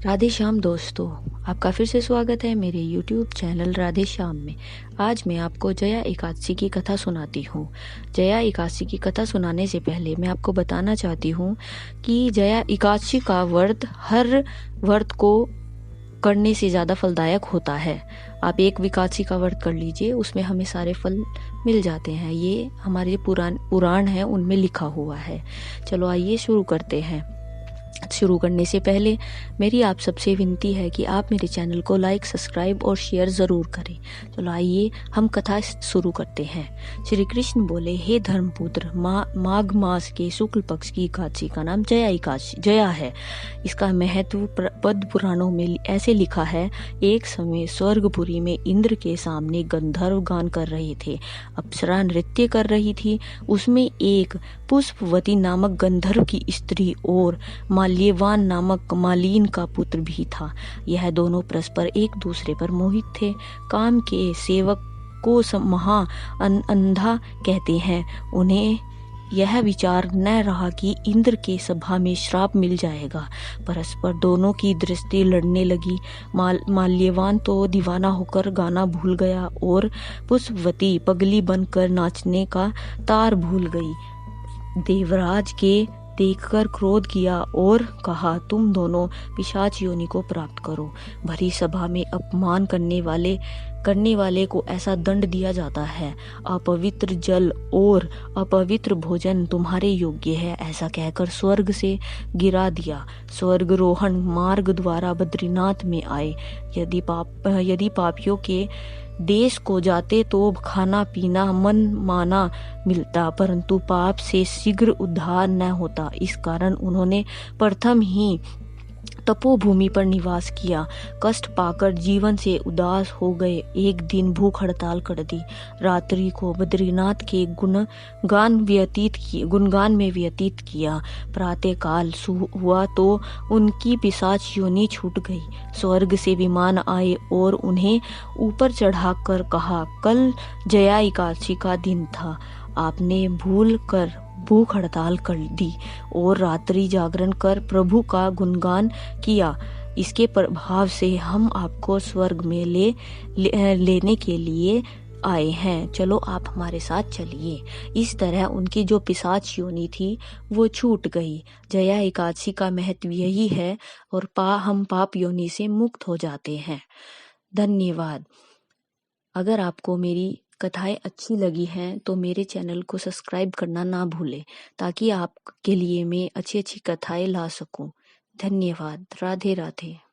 राधे श्याम दोस्तों, आपका फिर से स्वागत है मेरे YouTube चैनल राधे श्याम में। आज मैं आपको जया एकादशी की कथा सुनाती हूँ। जया एकादशी की कथा सुनाने से पहले मैं आपको बताना चाहती हूँ कि जया एकादशी का व्रत हर व्रत को करने से ज़्यादा फलदायक होता है। आप एक एकादशी का व्रत कर लीजिए, उसमें हमें सारे फल मिल जाते हैं। ये हमारे पुराण है, उनमें लिखा हुआ है। चलो आइए शुरू करते हैं। शुरू करने से पहले मेरी आप सबसे विनती है कि आप मेरे चैनल को लाइक, सब्सक्राइब और शेयर ज़रूर करें। चलो आइए हम कथा शुरू करते हैं। श्री कृष्ण बोले, हे धर्मपुत्र, माघ मास के शुक्ल पक्ष की एकादशी का नाम जया एकादशी जया है। इसका महत्व पद्म पुराणों में ऐसे लिखा है। एक समय स्वर्गपुरी में इंद्र के सामने गंधर्व गान कर रहे थे। अप्सरा नृत्य कर रही थी। उसमें एक पुष्पवती नामक गंधर्व की स्त्री और माल्यवान नामक मालिन का पुत्र भी था। यह दोनों परस्पर एक दूसरे पर मोहित थे। काम के सेवक को महा अंधा कहते हैं। उन्हें यह विचार न रहा कि इंद्र के सभा में श्राप मिल जाएगा। परस्पर दोनों की दृष्टि लड़ने लगी। माल्यवान तो दीवाना होकर गाना भूल गया और पुष्पवती पगली बनकर नाचने का तार भूल गई। देवराज के देखकर क्रोध किया और कहा, तुम दोनों पिशाच योनि को प्राप्त करो। भरी सभा में अपमान करने वाले को ऐसा दंड दिया जाता है। अपवित्र जल और अपवित्र भोजन तुम्हारे योग्य है, ऐसा कहकर स्वर्ग से गिरा दिया। स्वर्गरोहण मार्ग द्वारा बद्रीनाथ में आए। यदि पापियों के देश को जाते तो खाना पीना मन माना मिलता, परंतु पाप से शीघ्र उद्धार न होता। इस कारण उन्होंने प्रथम ही तपोभूमि पर निवास किया। कष्ट पाकर जीवन से उदास हो गए। एक दिन भूख हड़ताल कर दी। रात्रि को बद्रीनाथ के गुणगान में व्यतीत किया। प्रातःकाल हुआ तो उनकी पिशाच योनि छूट गई। स्वर्ग से विमान आए और उन्हें ऊपर चढ़ाकर कहा, कल जया एकादशी का दिन था। आपने भूल कर भूख हड़ताल कर दी और रात्रि जागरण कर प्रभु का गुणगान किया। इसके प्रभाव से हम आपको स्वर्ग में लेने के लिए आए हैं। चलो आप हमारे साथ चलिए। इस तरह उनकी जो पिशाच योनि थी वो छूट गई। जया एकादशी का महत्व यही है और हम पाप योनि से मुक्त हो जाते हैं। धन्यवाद। अगर आपको मेरी कथाएं अच्छी लगी हैं तो मेरे चैनल को सब्सक्राइब करना ना भूलें, ताकि आपके लिए मैं अच्छी अच्छी कथाएं ला सकूं। धन्यवाद। राधे राधे।